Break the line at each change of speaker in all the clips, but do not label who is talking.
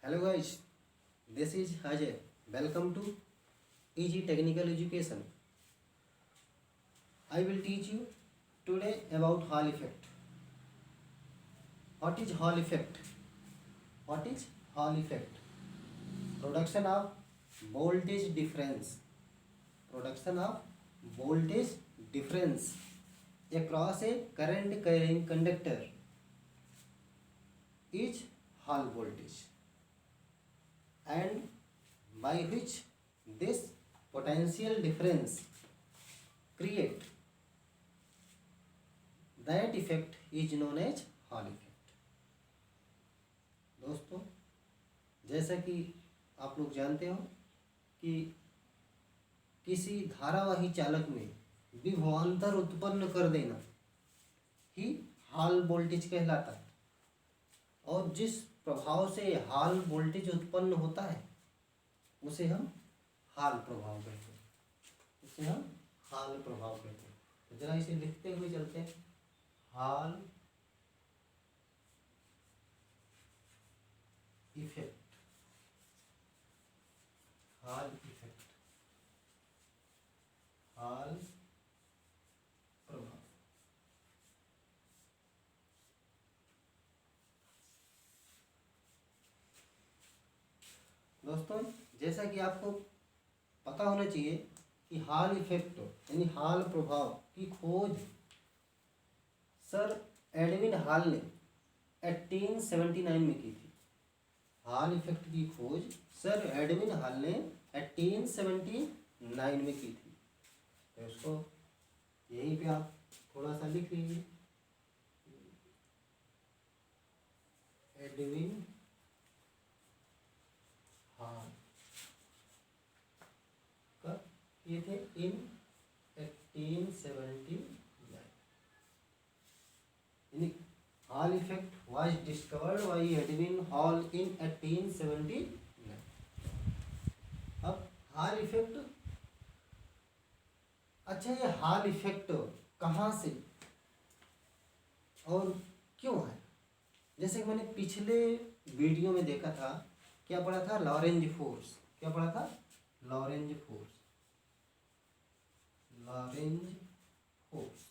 Hello guys, this is Ajay. Welcome to Easy Technical Education. I will teach you today about Hall effect. What is Hall effect? What is Hall effect? Production of voltage difference. Production of voltage difference across a current carrying conductor is Hall voltage, and by which this potential difference create that effect is known as Hall effect. दोस्तों, जैसा कि आप लोग जानते हो कि किसी धारावाही चालक में विभवांतर उत्पन्न कर देना ही हॉल वोल्टेज कहलाता है, और जिस प्रभाव से हॉल वोल्टेज उत्पन्न होता है उसे हम हॉल प्रभाव कहते हैं। उसे हम हॉल प्रभाव कहते हैं। तो जरा इसे लिखते हुए चलते हैं। Hall effect, hall effect, hall प्रभाव। दोस्तों, जैसा कि आपको पता होना चाहिए कि हॉल इफेक्ट यानी हॉल प्रभाव की खोज सर एडविन हॉल ने 1879 में की थी। हॉल इफेक्ट की खोज सर एडविन हॉल ने 1879 में की थी। तो उसको यहीं पे आप थोड़ा सा लिख लीजिए। एडविन हॉल कब किए थे? इन 1879। यानी Hall effect was discovered by Edwin Hall in 1879। अब हॉल इफेक्ट, अच्छा ये हॉल इफेक्ट कहाँ से और क्यों है? जैसे कि मैंने पिछले वीडियो में देखा था, क्या पढ़ा था? Lorentz force. क्या पढ़ा था? Lorentz force. लॉरेंज फोर्स,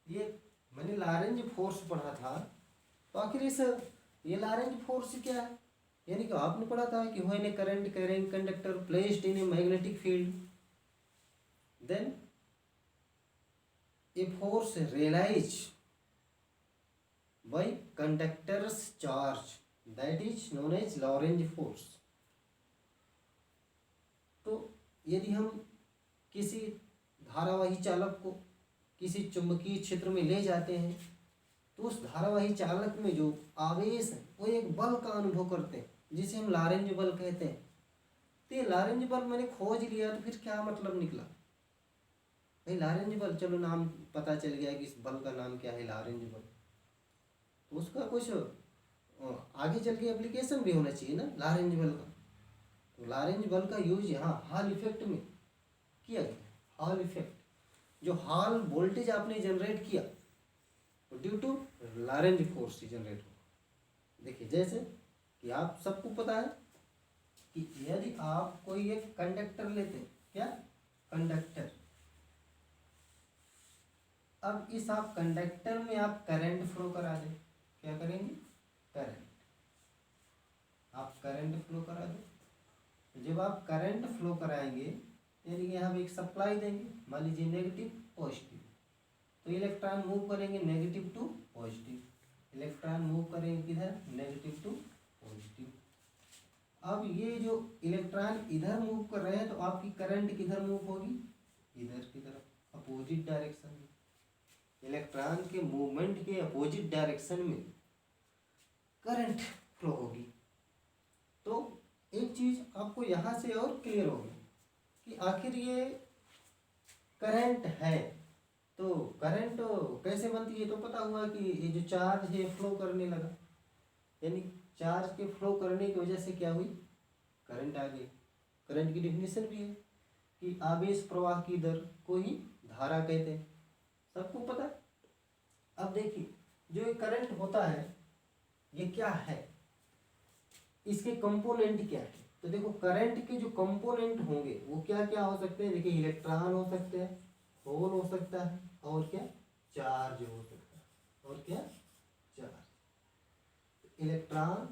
ये मैंने लॉरेंज फोर्स पढ़ा था। तो आखिर ये लॉरेंज फोर्स क्या है? यानी कि आपने पढ़ा था कि when a current carrying conductor placed in a magnetic field, then a force realize by conductors charge, that is known as Lorentz force. तो यदि हम किसी धारावाही चालक को किसी चुंबकीय क्षेत्र में ले जाते हैं तो उस धारावाही चालक में जो आवेश है वो एक बल का अनुभव करते हैं, जिसे हम लॉरेंज बल कहते हैं। तो ये लॉरेंज बल मैंने खोज लिया, तो फिर क्या मतलब निकला? भाई लॉरेंज बल, चलो नाम पता चल गया कि इस बल का नाम क्या है, लॉरेंज बल। तो उसका कुछ आगे चल के एप्लीकेशन भी होना चाहिए ना लॉरेंज बल का। तो लॉरेंज बल का यूज यहाँ हॉल इफेक्ट में किया गया। हॉल इफेक्ट, जो हॉल वोल्टेज आपने जनरेट किया तो ड्यू टू लॉरेंज फोर्स से जनरेट होगा। देखिए, जैसे कि आप सबको पता है कि यदि आप कोई एक कंडक्टर लेते हैं, क्या कंडक्टर, अब इस आप कंडक्टर में आप करंट फ्लो करा दें, क्या करेंगे? करंट, आप करंट फ्लो करा दें। तो जब आप करंट फ्लो कराएंगे यानी कि हम एक सप्लाई देंगे, मान लीजिए नेगेटिव पॉजिटिव, तो इलेक्ट्रॉन मूव करेंगे negative to positive. Electron move करेंगे किधर? Negative to positive. अब ये जो इलेक्ट्रॉन इधर मूव कर रहे हैं तो आपकी करंट किधर मूव होगी? इधर की तरफ, अपोजिट डायरेक्शन में। इलेक्ट्रॉन के मूवमेंट के अपोजिट डायरेक्शन में करंट फ्लो होगी। तो एक चीज आपको यहाँ से और क्लियर होगी कि आखिर ये करंट है, तो करंट कैसे बनती है? तो पता हुआ कि ये जो चार्ज है फ्लो करने लगा, यानी चार्ज के फ्लो करने की वजह से क्या हुई? करंट आ गई। करंट की डेफिनेशन भी है कि आवेश प्रवाह की दर को ही धारा कहते हैं, सबको पता है। अब देखिए, जो ये करंट होता है ये क्या है? इसके कंपोनेंट क्या है। तो देखो करंट के जो कंपोनेंट होंगे वो क्या क्या हो सकते हैं। देखिए इलेक्ट्रॉन हो सकते हैं, होल हो सकता है, और क्या चार्ज हो सकता है, और क्या चार्ज। इलेक्ट्रॉन,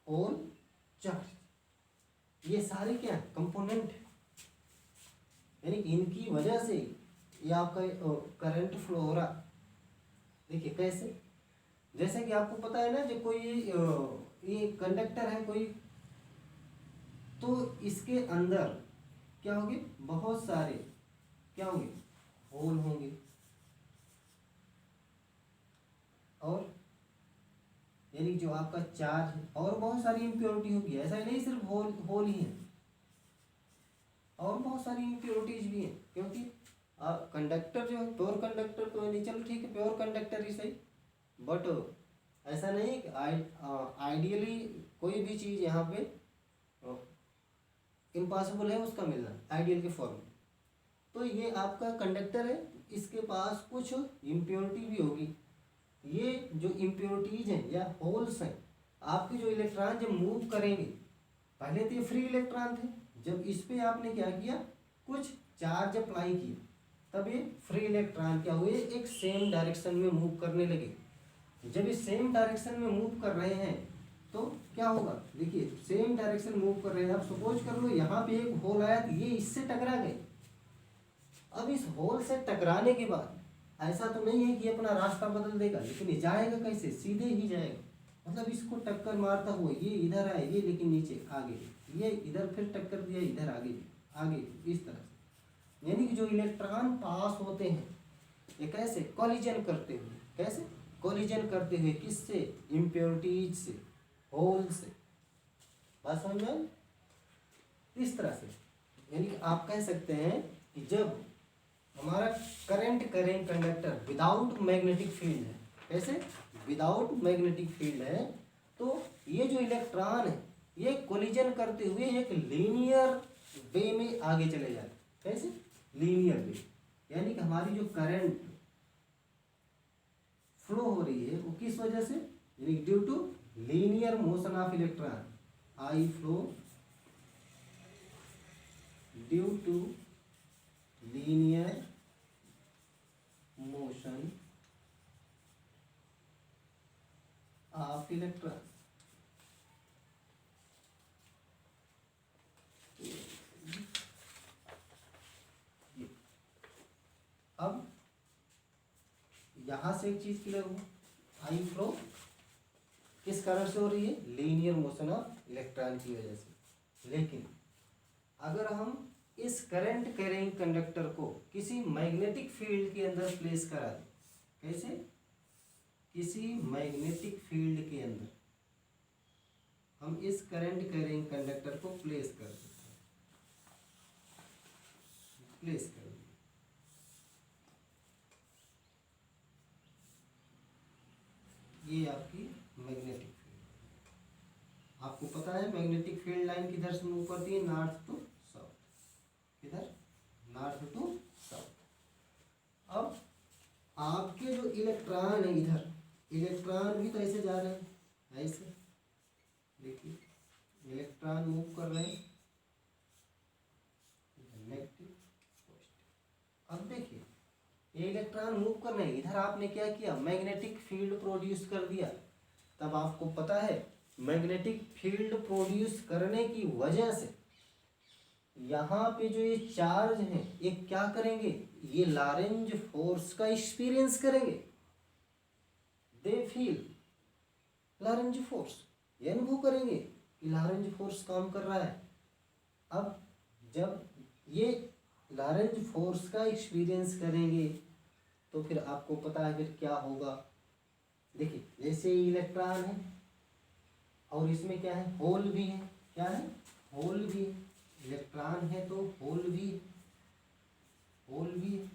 होल, चार्ज, ये सारे क्या कंपोनेंट, यानी इनकी वजह से ये आपका करंट फ्लो हो रहा। देखिए कैसे, जैसे कि आपको पता है ना, जो कोई ये कंडक्टर है कोई, तो इसके अंदर क्या होंगे, बहुत सारे क्या होंगे, होल होंगे, और यानी जो आपका चार्ज है, और बहुत सारी इम्प्योरिटी होगी। ऐसा ही नहीं सिर्फ होल होल ही है, और बहुत सारी इम्प्योरिटीज भी हैं, क्योंकि कंडक्टर जो है प्योर कंडक्टर तो नहीं, चलो ठीक है प्योर कंडक्टर ही सही, बट ऐसा नहीं है कि आइडियली कोई भी चीज़ यहाँ पे इम्पॉसिबल है उसका मिलना आइडियल के फॉर्म में। तो ये आपका कंडक्टर है, इसके पास कुछ इम्प्योरिटी भी होगी। ये जो इम्प्योरिटीज हैं या होल्स हैं, आपके जो इलेक्ट्रॉन जब मूव करेंगे, पहले तो ये फ्री इलेक्ट्रॉन थे, जब इस पे आपने क्या किया, कुछ चार्ज अप्लाई किया, तब ये फ्री इलेक्ट्रॉन क्या हुए, एक सेम डायरेक्शन में मूव करने लगे। जब ये सेम डायरेक्शन में मूव कर रहे हैं तो क्या होगा, देखिए सेम डायरेक्शन मूव कर रहे हैं। आप सपोज कर लो यहाँ पे एक होल आया, तो ये इससे टकरा गए। अब इस होल से टकराने के बाद ऐसा तो नहीं है कि अपना रास्ता बदल देगा, लेकिन ये जाएगा कैसे, सीधे ही जाएगा। मतलब इसको टक्कर मारता हुआ ये इधर आए, ये लेकिन नीचे आगे, ये इधर फिर टक्कर दिया, इधर आगे आगे, इस तरह से। यानी कि जो इलेक्ट्रॉन पास होते हैं ये कैसे कॉलिजन करते हुए, कैसे कॉलिजन करते हुए, किससे, इम्प्योरिटीज से, होल से। बात समझ में, इस तरह से। यानी कि आप कह सकते हैं कि जब हमारा current current conductor without magnetic field है, कैसे विदाउट मैग्नेटिक फील्ड है, तो ये जो इलेक्ट्रॉन है ये कोलिजन करते हुए एक लीनियर वे में आगे चले जाते। कैसे लीनियर वे, यानी कि हमारी जो करंट फ्लो हो रही है वो किस वजह से, यानी due to linear motion of electron, I flow due to linear motion of electron. अब यहां से एक चीज क्लियर हो, आई फ्लो किस कारण से हो रही है, लीनियर मोशन ऑफ इलेक्ट्रॉन की वजह से। लेकिन अगर हम इस करंट कैरिंग कंडक्टर को किसी मैग्नेटिक फील्ड के अंदर प्लेस करा दें, कैसे, किसी मैग्नेटिक फील्ड के अंदर हम इस करंट कैरिंग कंडक्टर को प्लेस कर देते हैं, प्लेस कर दें, ये आपकी मैग्नेटिक फील्ड। आपको पता है मैग्नेटिक फील्ड लाइन किधर से मूव करती है, नॉर्थ टू साउथ, किधर, नॉर्थ टू साउथ। अब आपके जो इलेक्ट्रॉन है इधर, इलेक्ट्रॉन भी तो ऐसे जा रहे हैं, ऐसे देखिए इलेक्ट्रॉन मूव कर रहे हैं नेगेटिव पॉजिटिव। अब देखिए ये इलेक्ट्रॉन मूव कर रहे हैं, इधर आपने क्या किया, मैग्नेटिक फील्ड प्रोड्यूस कर दिया। तब आपको पता है मैग्नेटिक फील्ड प्रोड्यूस करने की वजह से यहाँ पे जो ये चार्ज हैं ये क्या करेंगे, ये लॉरेंज फोर्स का एक्सपीरियंस करेंगे, दे फील लॉरेंज फोर्स, ये अनुभव करेंगे कि लॉरेंज फोर्स काम कर रहा है। अब जब ये लॉरेंज फोर्स का एक्सपीरियंस करेंगे तो फिर आपको पता है फिर क्या होगा। देखिए जैसे इलेक्ट्रॉन है और इसमें क्या है, होल भी है, क्या है, होल भी है, इलेक्ट्रॉन है तो होल भी है, होल भी है।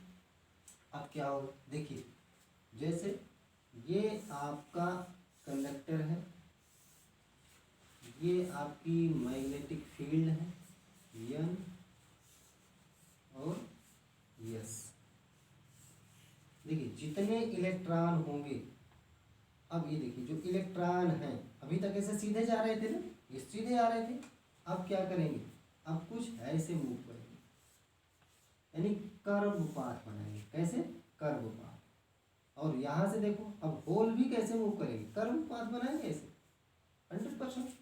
अब क्या होगा, देखिए जैसे ये आपका कंडक्टर है, ये आपकी मैग्नेटिक फील्ड है एन और एस। देखिए जितने इलेक्ट्रॉन होंगे, अब ये देखिए जो इलेक्ट्रॉन है अभी तक ऐसे सीधे जा रहे थे ना, ये सीधे आ रहे थे, अब क्या करेंगे, अब कुछ ऐसे मूव करेंगे, यानी कर्व पाथ बनाएंगे। कैसे, कर्व पाथ। और यहाँ से देखो अब होल भी कैसे मूव करेंगे, कर्व पाथ बनाएंगे ऐसे 100%।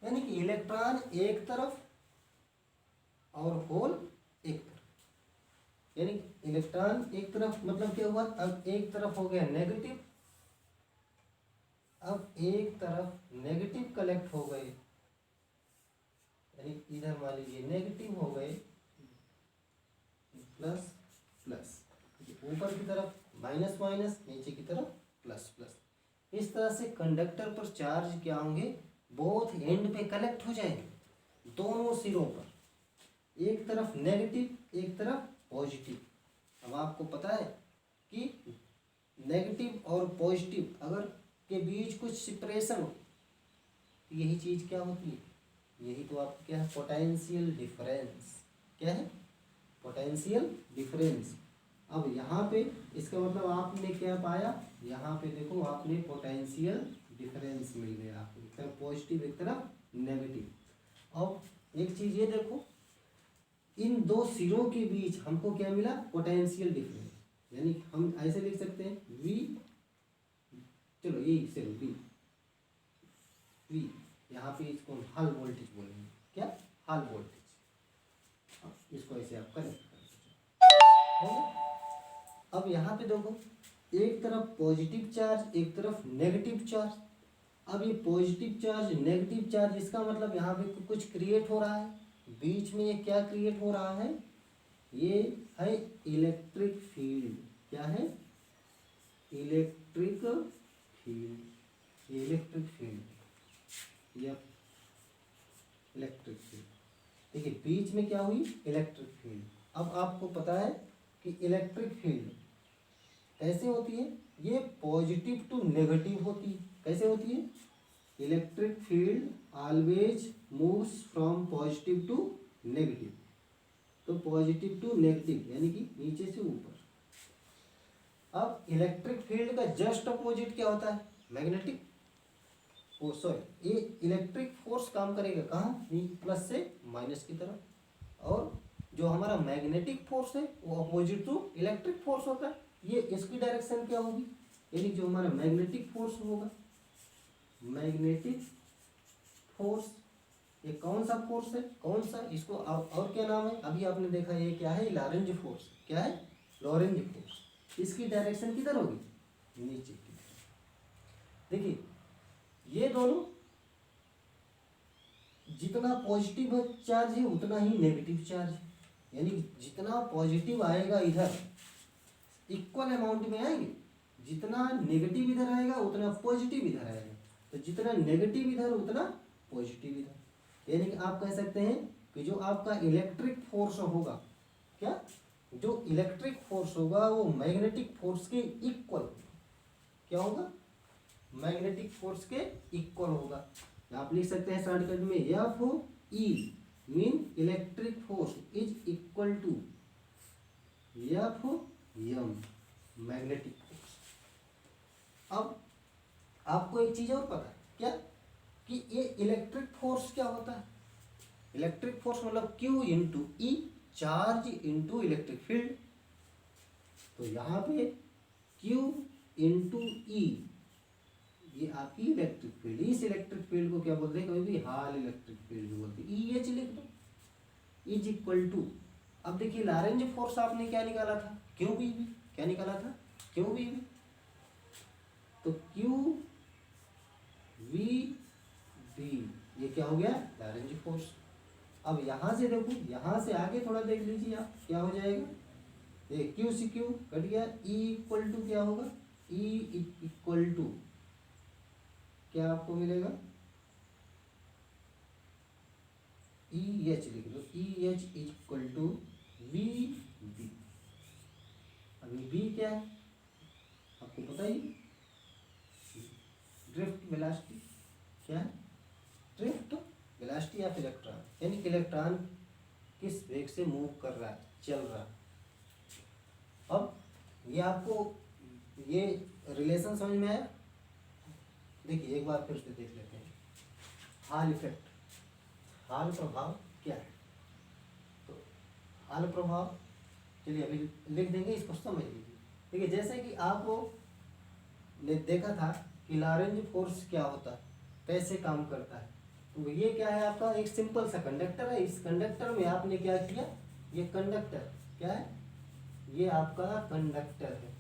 यानी कि इलेक्ट्रॉन एक तरफ और होल एक तरफ, यानी इलेक्ट्रॉन एक तरफ मतलब क्या हुआ, अब एक तरफ हो गया नेगेटिव, अब एक तरफ नेगेटिव कलेक्ट हो गए, यानी इधर मान लीजिए नेगेटिव हो गए, प्लस प्लस, ऊपर की तरफ माइनस माइनस, नीचे की तरफ प्लस प्लस। इस तरह से कंडक्टर पर चार्ज क्या होंगे, बोथ एंड पे कलेक्ट हो जाएंगे, दोनों सिरों पर, एक तरफ नेगेटिव एक तरफ पॉजिटिव। अब आपको पता है कि नेगेटिव और पॉजिटिव अगर के बीच कुछ सेपरेशन हो तो यही चीज़ क्या होती है, यही तो आपको क्या है, पोटेंशियल डिफरेंस। क्या है, पोटेंशियल डिफरेंस। अब यहाँ पे इसका मतलब आपने क्या पाया, यहाँ पे देखो आपने पोटेंशियल डिफरेंस मिल गया आपको, एक तरफ पॉजिटिव एक तरफ नेगेटिव। अब एक चीज़ ये देखो, इन दो सिरों के बीच हमको क्या मिला, पोटेंशियल डिफरेंस, यानी हम ऐसे लिख सकते हैं वी, चलो यही से वी, वी यहाँ पे इसको हल वोल्टेज बोलेंगे, क्या, हल वोल्टेज। इसको ऐसे आप कनेक्ट कर, अब यहाँ पे देखो एक तरफ पॉजिटिव चार्ज एक तरफ नेगेटिव चार्ज। अब ये पॉजिटिव चार्ज नेगेटिव चार्ज, इसका मतलब यहाँ पे कुछ क्रिएट हो रहा है बीच में, ये क्या क्रिएट हो रहा है, ये है इलेक्ट्रिक फील्ड। क्या है, इलेक्ट्रिक फील्ड, ये इलेक्ट्रिक फील्ड, ये इलेक्ट्रिक फील्ड। देखिए बीच में क्या हुई, इलेक्ट्रिक फील्ड। अब आपको पता है कि इलेक्ट्रिक फील्ड कैसे होती है, ये पॉजिटिव टू नेगेटिव होती है। कैसे होती है, electric field always moves from positive to negative, तो पॉजिटिव टू नेगेटिव यानी कि नीचे से ऊपर। अब इलेक्ट्रिक फील्ड का जस्ट अपोजिट क्या होता है, मैग्नेटिक, ओ सॉरी, ये इलेक्ट्रिक फोर्स काम करेगा कहाँ, प्लस से माइनस की तरफ, और जो हमारा मैग्नेटिक फोर्स है वो अपोजिट टू इलेक्ट्रिक फोर्स होता है। ये इसकी डायरेक्शन क्या होगी, यानी जो हमारा मैग्नेटिक फोर्स होगा, मैग्नेटिक फोर्स, ये कौन सा फोर्स है, कौन सा, इसको और क्या नाम है, अभी आपने देखा ये क्या है, लॉरेंज फोर्स। क्या है, लॉरेंज फोर्स। इसकी डायरेक्शन किधर होगी, नीचे की तरफ। देखिए ये दोनों, जितना पॉजिटिव चार्ज है उतना ही नेगेटिव चार्ज है, यानी जितना पॉजिटिव आएगा इधर इक्वल अमाउंट में आएंगे, जितना नेगेटिव इधर आएगा उतना पॉजिटिव इधर आएगा, तो जितना नेगेटिव इधर उतना पॉजिटिव इधर। यानी कि आप कह सकते हैं कि जो आपका इलेक्ट्रिक फोर्स होगा, क्या, जो इलेक्ट्रिक फोर्स होगा वो मैग्नेटिक फोर्स के इक्वल, क्या होगा, मैग्नेटिक फोर्स के इक्वल होगा। आप लिख सकते हैं शॉर्टकट में, F E mean electric force is equal to F M, magnetic force. अब आपको एक चीज और पता है क्या, कि ये इलेक्ट्रिक फोर्स क्या होता है, इलेक्ट्रिक फोर्स मतलब Q इंटू ई, चार्ज इंटू इलेक्ट्रिक फील्ड। तो यहाँ पे Q इंटू ई, ये आपकी इलेक्ट्रिक फील्ड, इस इलेक्ट्रिक फील्ड को क्या बोलते हैं, कभी भी हॉल इलेक्ट्रिक फील्ड बोलते हैं। ई एच लिख दो, इज इक्वल टू, अब देखिए लॉरेंज फोर्स आपने क्या निकाला था, क्यू बी बी, क्या निकाला था, क्यू बी बी, तो क्यू वी बी, ये क्या हो गया, लॉरेंज फोर्स। अब यहाँ से देखो, यहाँ से आगे थोड़ा देख लीजिए आप, क्या हो जाएगा, ये क्यू सी क्यू कट गया, ई इक्वल टू क्या होगा, ई इक्वल टू क्या आपको मिलेगा, ई एच लिख दो, E H equal to V B. अभी बी क्या है आपको पता ही, ड्रिफ्ट वेलोसिटी। क्या है, ड्रिफ्ट वेलोसिटी ऑफ इलेक्ट्रॉन, यानी कि इलेक्ट्रॉन किस वेग से मूव कर रहा है, चल रहा है। अब ये आपको ये रिलेशन समझ में आया, देखिए एक बार फिर से देख लेते हैं। हॉल इफेक्ट, हॉल प्रभाव क्या है? तो हॉल प्रभाव, चलिए अभी लिख देंगे, इसको समझ लीजिए। देखिए जैसे कि आपको ने देखा था कि लॉरेंज फोर्स क्या होता है, कैसे काम करता है। तो ये क्या है, आपका एक सिंपल सा कंडक्टर है। इस कंडक्टर में आपने क्या किया, ये कंडक्टर क्या है, ये आपका कंडक्टर है,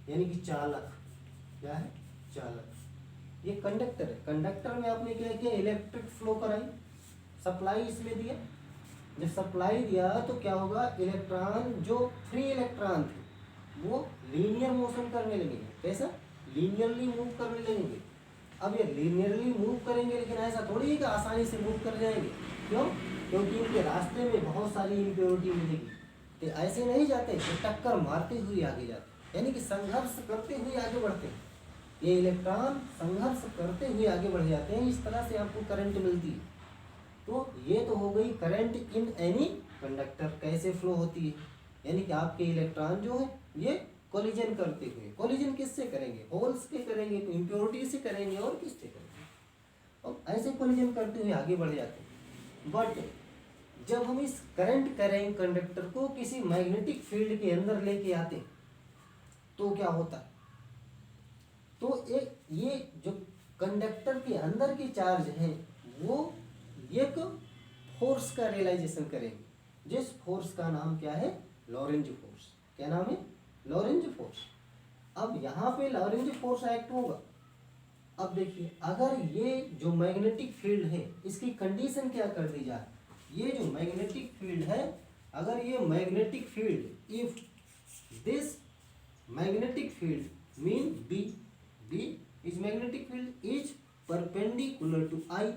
यानी कि चालक। क्या है, चालक। ये कंडक्टर है। कंडक्टर में आपने क्या किया, इलेक्ट्रिक फ्लो कराई, सप्लाई इसमें दिया। जब सप्लाई दिया तो क्या होगा, इलेक्ट्रॉन जो फ्री इलेक्ट्रॉन थे वो लीनियर मोशन करने लगेंगे। कैसा, लीनियरली मूव करने लगेंगे। अब ये लीनियरली मूव करेंगे, लेकिन ऐसा थोड़ी है कि आसानी से मूव कर जाएंगे। क्यों? क्योंकि इनके रास्ते में बहुत सारी इम्प्योरिटी मिलेगी। तो ऐसे नहीं जाते, तो टक्कर मारते हुए आगे जाते, यानी कि संघर्ष करते हुए आगे बढ़ते हैं। ये इलेक्ट्रॉन संघर्ष करते हुए आगे बढ़ जाते हैं, इस तरह से आपको करंट मिलती है। तो ये तो हो गई करंट इन एनी कंडक्टर, कैसे फ्लो होती है, यानी कि आपके इलेक्ट्रॉन जो है ये कोलिजन करते हुए, कोलिजन किससे करेंगे, होल्स के करेंगे, तो इम्प्योरिटी से करेंगे, और किससे करेंगे, और ऐसे कोलिजन करते हुए आगे बढ़ जाते हैं। बट जब हम इस करंट करेंगे कंडक्टर को किसी मैग्नेटिक फील्ड के अंदर लेके आते तो क्या होता है, तो ये जो कंडक्टर के अंदर के चार्ज हैं वो एक फोर्स का रियलाइजेशन करेंगे, जिस फोर्स का नाम क्या है, लॉरेंज फोर्स। क्या नाम है, लॉरेंज फोर्स। अब यहाँ पे लॉरेंज फोर्स एक्ट होगा। अब देखिए अगर ये जो मैग्नेटिक फील्ड है इसकी कंडीशन क्या कर दी जाए, ये जो मैग्नेटिक फील्ड है, अगर ये magnetic field, if this magnetic field mean B is magnetic field is perpendicular to I.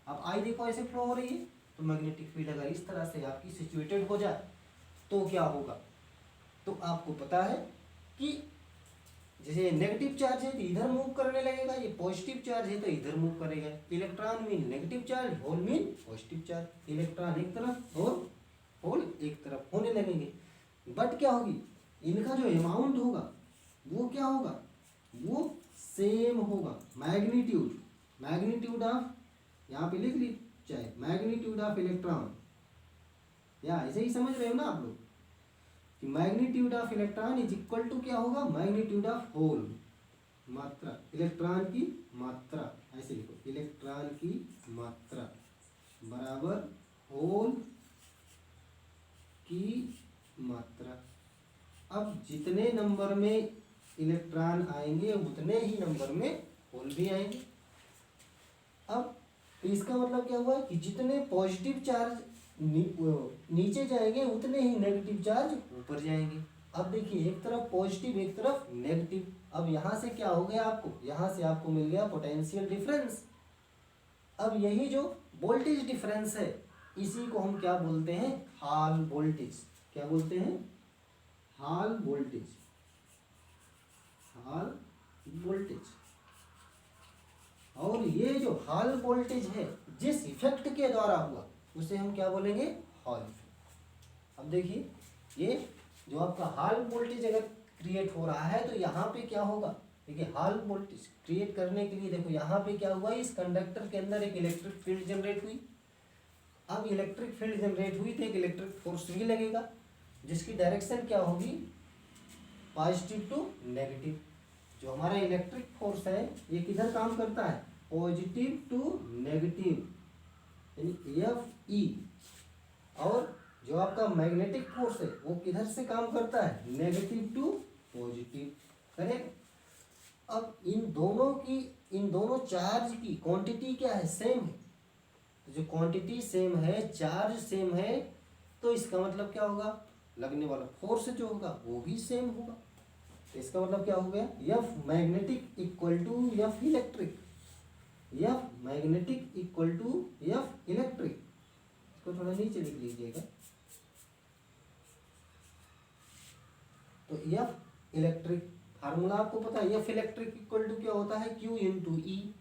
अब आई देखो ऐसे फ्लो हो रही है, तो मैग्नेटिक फील्ड अगर इस तरह से आपकी सिचुएटेड हो जाए तो क्या होगा, तो आपको पता है कि जैसे नेगेटिव चार्ज है तो इधर मूव करने लगेगा, ये पॉजिटिव चार्ज है तो इधर मूव करेगा। Electron mean negative charge, hole mean positive charge. Electron एक तरफ और होल एक तरफ होने लगेंगे। बट क्या होगी, इनका जो अमाउंट होगा वो क्या होगा, वो सेम होगा। मैग्नीट्यूड, मैग्नीट्यूड ऑफ, यहाँ पे लिख ली चाहे, मैग्नीट्यूड ऑफ इलेक्ट्रॉन, या ऐसे ही समझ रहे हो ना आप लोग कि magnitude of electron is equal to क्या होगा, मैग्नीट्यूड ऑफ होल, मात्रा, इलेक्ट्रॉन की मात्रा, ऐसे लिखो, इलेक्ट्रॉन की मात्रा बराबर होल की मात्रा। अब जितने नंबर में इलेक्ट्रॉन आएंगे उतने ही नंबर में होल भी आएंगे। अब इसका मतलब क्या हुआ कि जितने पॉजिटिव चार्ज नीचे जाएंगे उतने ही नेगेटिव चार्ज ऊपर जाएंगे। अब देखिए एक तरफ पॉजिटिव एक तरफ नेगेटिव। अब यहाँ से क्या हो गया, आपको यहाँ से आपको मिल गया पोटेंशियल डिफरेंस। अब यही जो वोल्टेज डिफरेंस है इसी को हम क्या बोलते हैं, हॉल वोल्टेज। क्या बोलते हैं, हॉल वोल्टेज, हॉल वोल्टेज। और ये जो हॉल वोल्टेज है जिस इफेक्ट के द्वारा हुआ उसे हम क्या बोलेंगे, हॉल इफेक्ट। अब देखिए ये जो आपका हॉल वोल्टेज अगर क्रिएट हो रहा है तो यहाँ पे क्या होगा, देखिए हॉल वोल्टेज क्रिएट करने के लिए देखो यहाँ पे क्या हुआ, इस कंडक्टर के अंदर एक इलेक्ट्रिक फील्ड जनरेट हुई। अब इलेक्ट्रिक फील्ड जनरेट हुई तो एक इलेक्ट्रिक फोर्स भी लगेगा जिसकी डायरेक्शन क्या होगी, पॉजिटिव टू नेगेटिव। जो हमारा इलेक्ट्रिक फोर्स है ये किधर काम करता है, पॉजिटिव टू नेगेटिव, यानी एफ ई। और जो आपका मैग्नेटिक फोर्स है वो किधर से काम करता है, नेगेटिव टू पॉजिटिव, करेक्ट। अब इन दोनों चार्ज की क्वांटिटी क्या है, सेम है। तो जो क्वांटिटी सेम है, चार्ज सेम है, तो इसका मतलब क्या होगा, लगने वाला फोर्स जो होगा वो भी सेम होगा। तो इसका मतलब क्या हो गया, F magnetic equal to F electric, F magnetic equal to F electric. इसको थोड़ा नीचे लिख लीजिएगा। तो एफ इलेक्ट्रिक फार्मूला आपको पता है, एफ इलेक्ट्रिक इक्वल टू क्या होता है, क्यू इंटू ई।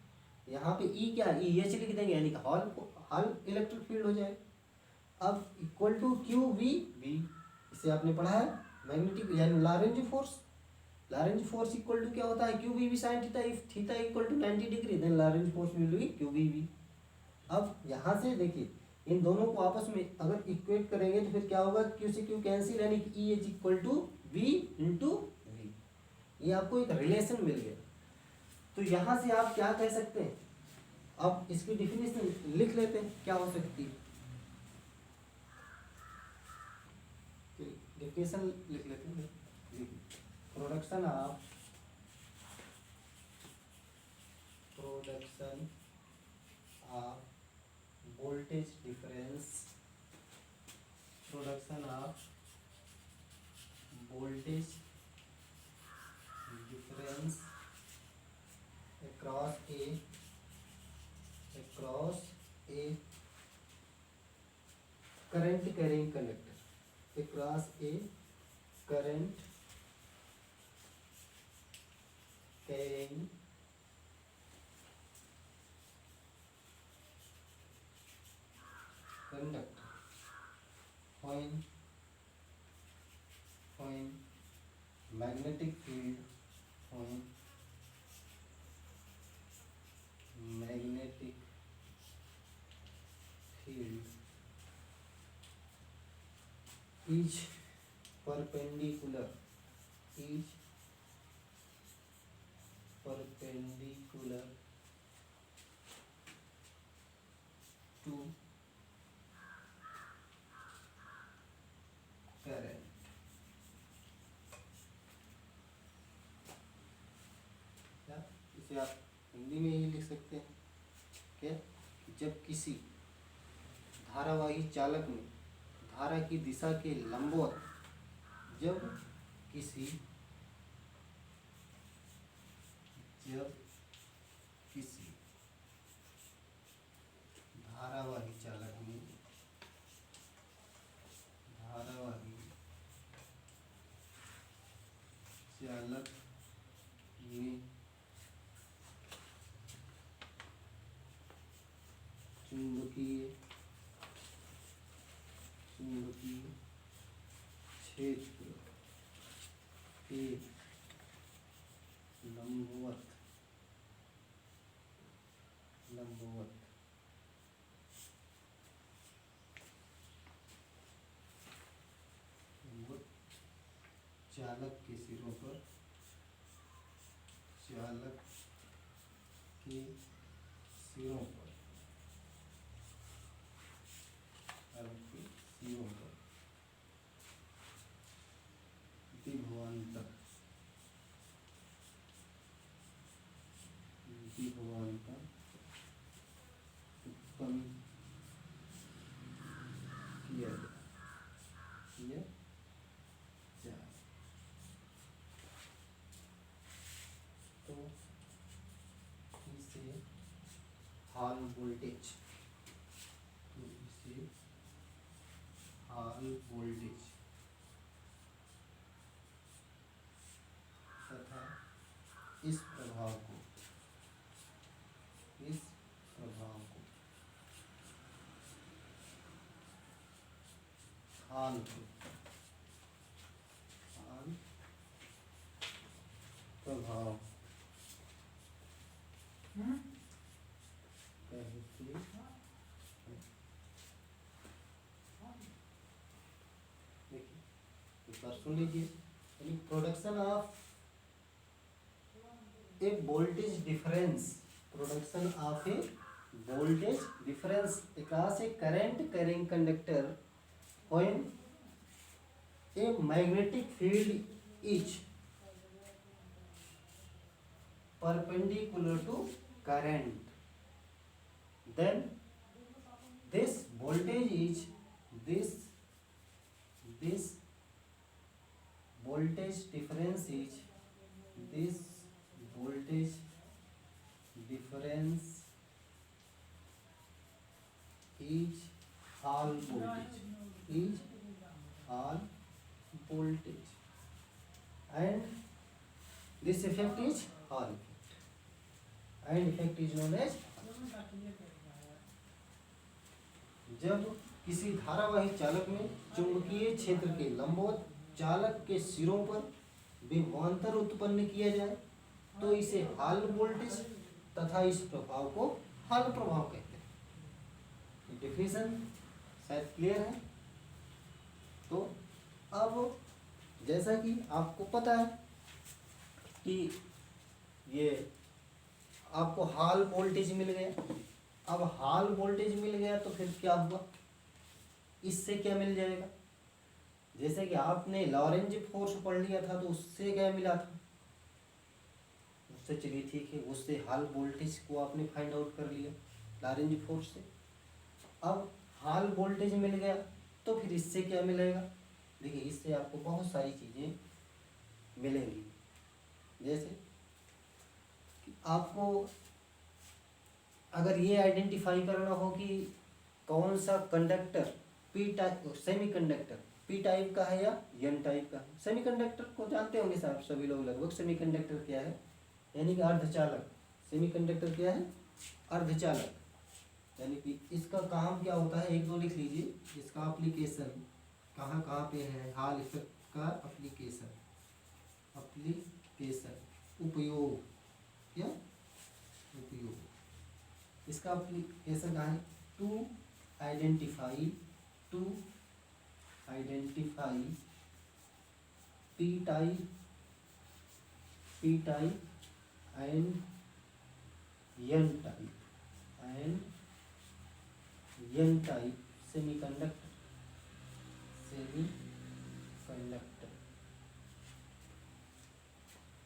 यहाँ पे ई क्या है, ई एच लिख देंगे, यानी कि हॉल इलेक्ट्रिक फील्ड हो जाए। अब equal to Q V V, इसे आपने पढ़ा है, मैग्नेटिक यानी Lorentz force. Lorentz force equal to क्या होता है, Q B V sine theta, if theta equal to 90 degree then Lorentz force will be Q B V. अब यहाँ से देखिए इन दोनों को आपस में अगर इक्वेट करेंगे तो फिर क्या होगा, क्यू से क्यू कैंसिल, यानी कि E is equal to V into V, ये आपको एक रिलेशन मिल गया। तो यहाँ से आप क्या कह सकते हैं, अब इसकी डिफिनेशन लिख लेते हैं क्या हो सकती है, डिफिनेशन लिख लेते हैं। Production of voltage difference, production of voltage difference across a current carrying conductor, across a current carrying conductor when magnetic field, when magnetic field is perpendicular to current। या इसे आप हिंदी में ही लिख सकते हैं क्या, जब किसी धारावाही चालक में धारा की दिशा के लंबवत, जब किसी धारावाही चालक में चुंबकीय क्षेत्र के लंबवत चालक के सिरों पर विभवांतर उत्पन्न किया जाए। तो इसे हॉल वोल्टेज तथा इस प्रभाव को हॉल प्रभाव कहते हैं। देखिए एक बार सुन लीजिए, यानी production of A voltage difference, across a current carrying conductor when a magnetic field is perpendicular to current, then this voltage difference is all voltage and this effect is Hall effect, and effect is known as, जब किसी धारावाही चालक में चुंबकीय क्षेत्र के लंबवत चालक के सिरों पर विभवांतर उत्पन्न किया जाए तो इसे हॉल वोल्टेज तथा इस प्रभाव को हॉल प्रभाव कहते हैं। डेफिनेशन शायद क्लियर है। तो अब जैसा कि आपको पता है कि ये आपको हॉल वोल्टेज मिल गया। अब हॉल वोल्टेज मिल गया तो फिर क्या हुआ, इससे क्या मिल जाएगा, जैसे कि आपने लॉरेंज फोर्स पढ़ लिया था तो उससे क्या मिला था, उससे चलिए ठीक है, उससे हॉल वोल्टेज को आपने फाइंड आउट कर लिया लॉरेंज फोर्स से। अब हॉल वोल्टेज मिल गया तो फिर इससे क्या मिलेगा, देखिए इससे आपको बहुत सारी चीज़ें मिलेंगी। जैसे कि आपको अगर ये आइडेंटिफाई करना हो कि कौन सा conductor P type semi conductor P type का है या एन टाइप का है। सेमी कंडक्टर को जानते होंगे साहब सभी लोग लगभग। सेमी कंडक्टर क्या है, यानी कि अर्धचालक। सेमी कंडक्टर क्या है, अर्धचालक। यानी कि इसका काम क्या होता है, एक दो लिख लीजिए। इसका एप्लीकेशन कहाँ कहाँ पे है, हॉल इफेक्ट का एप्लीकेशन उपयोग, क्या उपयोग, इसका एप्लीकेशन कहाँ है, to identify P type and N type semiconductor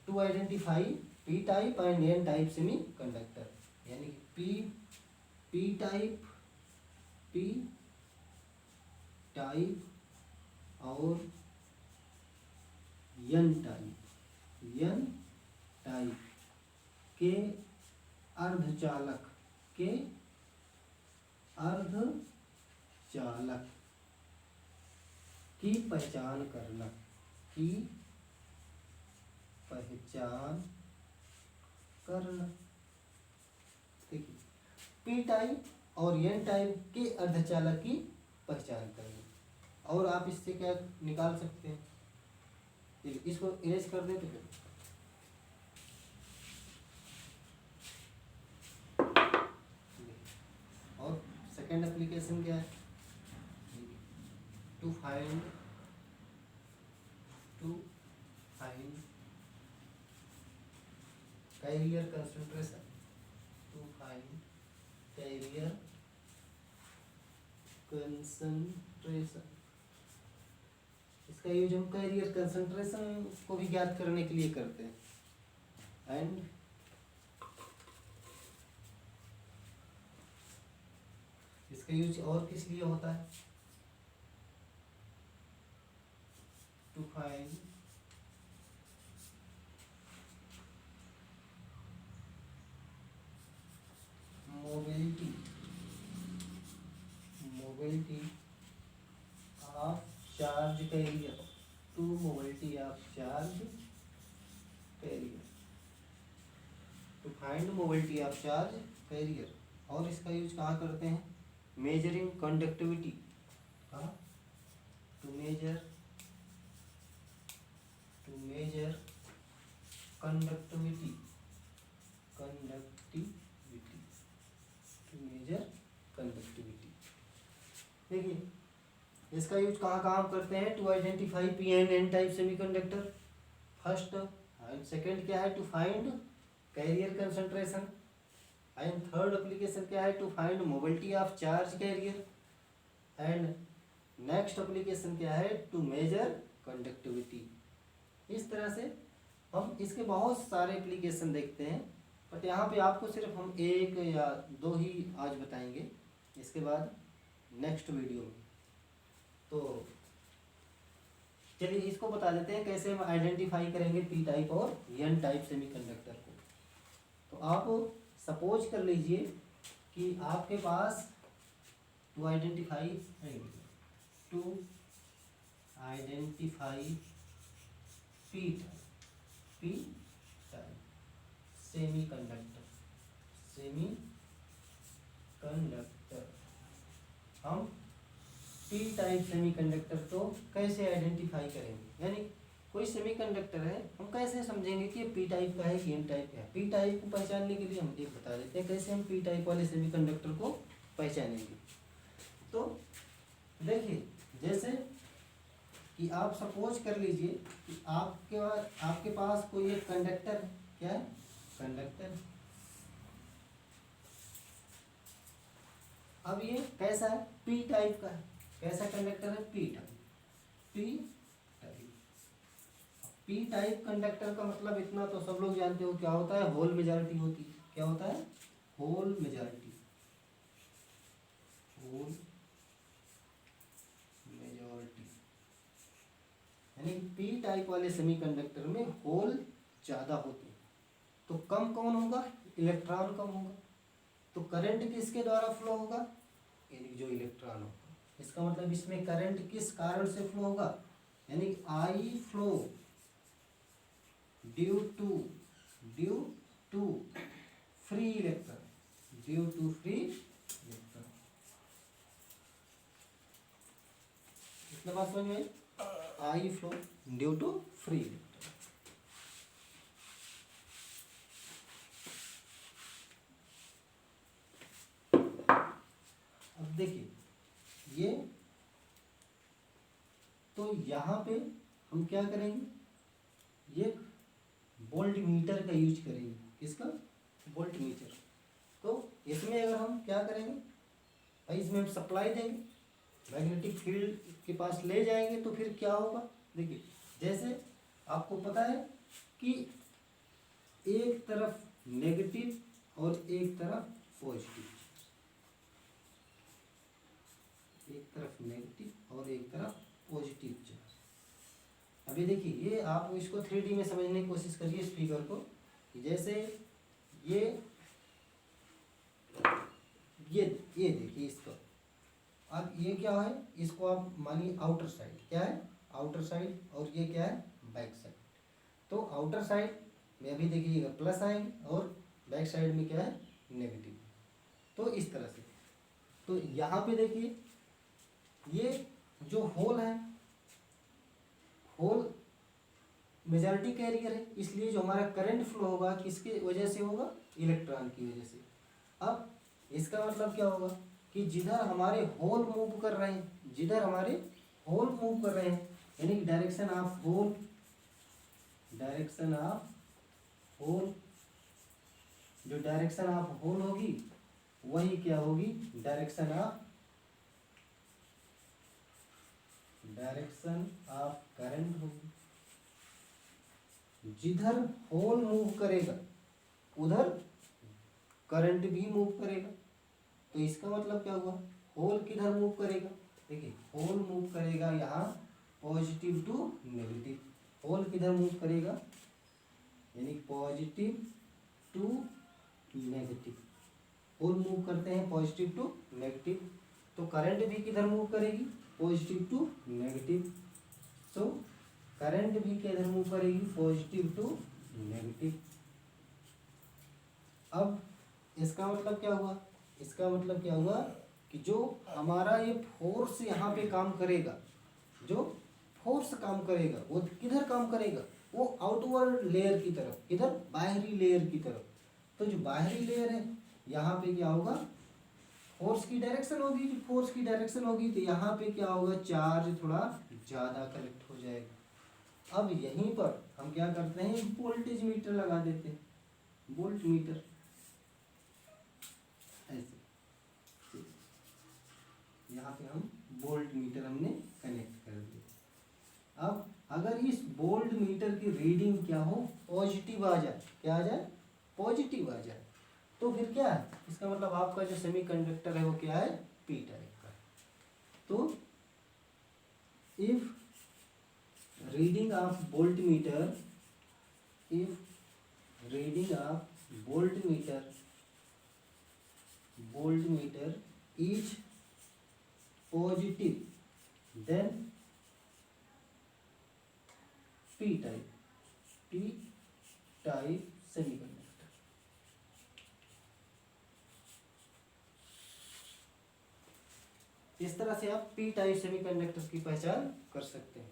to identify P type and N type semiconductor. यानी कि पी टाइप और एन टाइप के अर्धचालक की पहचान करना, देखिए पी टाइप और एन टाइप के अर्धचालक की पहचान करना। और आप इससे क्या निकाल सकते हैं, इसको इरेज कर दें तो फिर और सेकेंड एप्लीकेशन क्या है, टू फाइंड कैरियर कंसंट्रेशन, इसका यूज हम कैरियर कंसंट्रेशन को भी ज्ञात करने के लिए करते हैं। एंड इसका यूज और किस लिए होता है, to find mobility of charge carrier, to mobility of charge carrier, to find mobility of charge carrier. और इसका यूज कहाँ करते हैं, measuring conductivity, to measure conductivity देखिए इसका यूज कहाँ कहाँ करते हैं, to identify P and N type semiconductor first, and second क्या है, to find carrier concentration, and third application क्या है, to find mobility of charge carrier, and next application क्या है, टू मेजर कंडक्टिविटी। इस तरह से हम इसके बहुत सारे एप्लीकेशन देखते हैं, बट यहाँ पे आपको सिर्फ हम एक या दो ही आज बताएंगे, इसके बाद नेक्स्ट वीडियो में। तो चलिए इसको बता देते हैं कैसे हम आइडेंटिफाई करेंगे पी टाइप और एन टाइप सेमीकंडक्टर को। तो आप सपोज कर लीजिए कि आपके पास to identify P type semiconductor हम पी टाइप सेमीकंडक्टर को कैसे आइडेंटिफाई करेंगे, यानी कोई सेमीकंडक्टर है, हम कैसे समझेंगे कि ये पी टाइप का है कि एन टाइप का है। पी टाइप को पहचानने के लिए हम एक बता देते हैं कैसे हम पी टाइप वाले सेमीकंडक्टर को पहचानेंगे। तो देखिए, जैसे कि आप सपोज कर लीजिए कि आपके पास कोई एक कंडक्टर है। क्या है? कंडक्टर। अब ये कैसा है? पी टाइप का है। कैसा कंडक्टर है? P type. P type. P type conductor का मतलब इतना तो सब लोग जानते हो क्या होता है? होल मेजॉरिटी होती है। क्या होता है? Hole majority. होल मेजॉरिटी यानी पी टाइप वाले सेमीकंडक्टर में होल ज़्यादा होते हैं। तो कम कौन होगा? इलेक्ट्रॉन कम होगा। तो करंट किसके द्वारा फ्लो होगा? यानी जो इलेक्ट्रॉन होगा। इसका मतलब इसमें करंट किस कारण से फ्लो होगा? यानी I flow due to free electron. Due to free electron. इतना बात समझ में? I flow due to free electron. अब देखिए ये, तो यहाँ पे हम क्या करेंगे? ये वोल्ट मीटर का यूज करेंगे। किसका? Volt meter. तो इसमें अगर हम क्या करेंगे भाई, इसमें हम सप्लाई देंगे, मैग्नेटिक फील्ड के पास ले जाएंगे, तो फिर क्या होगा? देखिए, जैसे आपको पता है कि एक तरफ नेगेटिव और एक तरफ पॉजिटिव, एक तरफ नेगेटिव और एक तरफ पॉजिटिव चार्ज। अभी देखिए, ये आप इसको 3D में समझने की कोशिश करिए इस फिगर को, कि जैसे ये देखिए इसको। अब ये क्या है? इसको आप मानिए आउटर साइड। क्या है? Outer side. और ये क्या है? Back side. तो आउटर साइड में अभी देखिएगा प्लस आएंगे और बैक साइड में क्या है? नेगेटिव। तो इस तरह से, तो यहाँ पे देखिए ये जो होल है, होल मेजॉरिटी कैरियर है, इसलिए जो हमारा करंट फ्लो होगा किसके वजह से होगा? इलेक्ट्रॉन की वजह से। अब इसका मतलब क्या होगा कि जिधर हमारे होल मूव कर रहे हैं, जिधर हमारे होल मूव कर रहे हैं, यानी direction of hole, direction of hole, जो डायरेक्शन ऑफ होल होगी वही क्या होगी? डायरेक्शन ऑफ करंट होगी। जिधर होल मूव करेगा उधर करंट भी मूव करेगा। तो इसका मतलब क्या हुआ? होल किधर मूव करेगा? देखिए, होल मूव करेगा यहाँ पॉजिटिव टू नेगेटिव। होल किधर मूव करेगा? यानी positive to negative. Hole move करते हैं पॉजिटिव टू नेगेटिव, तो करंट भी किधर मूव करेगी? Positive to negative. So current भी किधर मूव करेगी? Positive to negative. अब इसका मतलब क्या हुआ? इसका मतलब क्या हुआ कि जो हमारा ये फोर्स यहाँ पे काम करेगा, जो फोर्स काम करेगा वो किधर काम करेगा? वो आउटवर्ड लेयर की तरफ। किधर? बाहरी लेयर की तरफ। तो जो बाहरी लेयर है यहाँ पे क्या होगा? फोर्स की डायरेक्शन होगी। जो फोर्स की डायरेक्शन होगी तो यहाँ पे क्या होगा? चार्ज थोड़ा ज़्यादा कलेक्ट हो जाएगा। अब यहीं पर हम क्या करते हैं? वोल्टेज मीटर लगा देते हैं। वोल्ट मीटर ऐसे, यहाँ पे हम वोल्ट मीटर हमने कनेक्ट कर दिया। अब अगर इस वोल्ट मीटर की रीडिंग क्या हो? पॉजिटिव आ जाए। क्या आ जाए? पॉजिटिव आ जाए, तो फिर क्या है? इसका मतलब आपका जो सेमीकंडक्टर है वो क्या है? पी टाइप का। तो if reading of voltmeter, if reading of voltmeter is positive, then P type semiconductor. इस तरह से आप पी टाइप सेमीकंडक्टर की पहचान कर सकते हैं।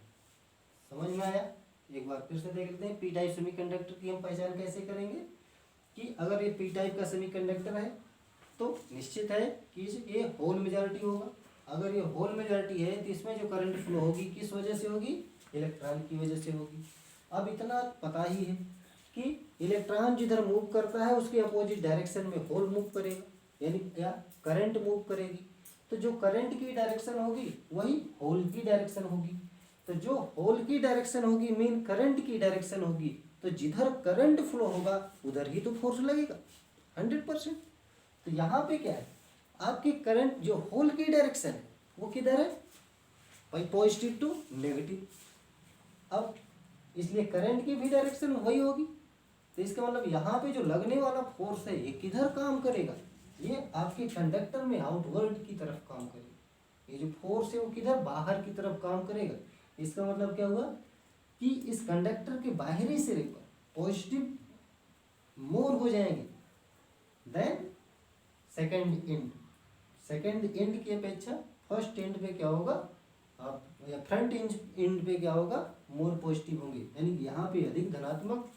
समझ में आया? एक बार फिर से देख लेते हैं। पी टाइप सेमीकंडक्टर की हम पहचान कैसे करेंगे कि अगर ये पी टाइप का सेमीकंडक्टर है तो निश्चित है कि ये होल मेजॉरिटी होगा। अगर ये होल मेजॉरिटी है तो इसमें जो करंट फ्लो होगी किस वजह से होगी, इलेक्ट्रॉन की वजह से होगी। अब इतना पता ही है कि इलेक्ट्रॉन जिधर मूव करता है उसके अपोजिट डायरेक्शन में होल मूव करेगा, यानी क्या करंट मूव करेगी। तो जो करंट की डायरेक्शन होगी वही होल की डायरेक्शन होगी। तो जो होल की डायरेक्शन होगी मीन करंट की डायरेक्शन होगी, तो जिधर करंट फ्लो होगा उधर ही तो फोर्स लगेगा 100%। तो यहाँ पे क्या है, आपकी करंट जो होल की डायरेक्शन है वो किधर है भाई, पॉजिटिव टू नेगेटिव। अब इसलिए करंट की भी डायरेक्शन वही होगी। तो इसका मतलब यहाँ पे जो लगने वाला फोर्स है ये किधर काम करेगा, ये आपके कंडक्टर में आउटवर्ड की तरफ काम करेगा। ये जो फोर्स है वो किधर, बाहर की तरफ काम करेगा। इसका मतलब क्या हुआ कि इस कंडक्टर के बाहरी सिरे पर पॉजिटिव मोर हो जाएंगे then second end. Second end की अपेक्षा फर्स्ट एंड पे क्या होगा, आप या फ्रंट एंड पे क्या होगा, मोर पॉजिटिव होंगे। यानी यहाँ पे अधिक धनात्मक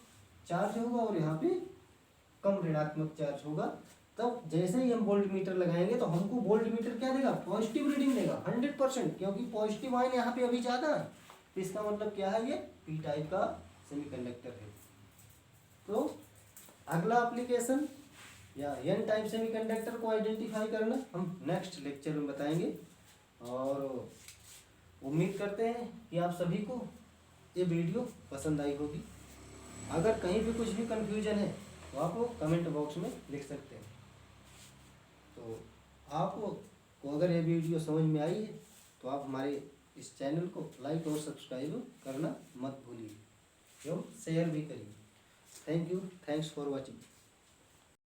चार्ज होगा और यहाँ पे कम ऋणात्मक चार्ज होगा। तब जैसे ही हम वोल्ट मीटर लगाएंगे तो हमको वोल्ट मीटर क्या देगा, पॉजिटिव रीडिंग देगा 100%, क्योंकि पॉजिटिव आयन यहाँ पे अभी ज़्यादा है। तो इसका मतलब क्या है, ये पी टाइप का सेमीकंडक्टर है। तो अगला एप्लीकेशन या एन टाइप सेमीकंडक्टर को आइडेंटिफाई करना हम नेक्स्ट लेक्चर में बताएंगे। और उम्मीद करते हैं कि आप सभी को ये वीडियो पसंद आई होगी। अगर कहीं भी कुछ भी कन्फ्यूजन है तो आप वो कमेंट बॉक्स में लिख सकते हैं। तो आपको अगर ये वीडियो समझ में आई है तो आप हमारे इस चैनल को लाइक और सब्सक्राइब करना मत भूलिए एवं शेयर भी करिए। Thank you, thanks for watching.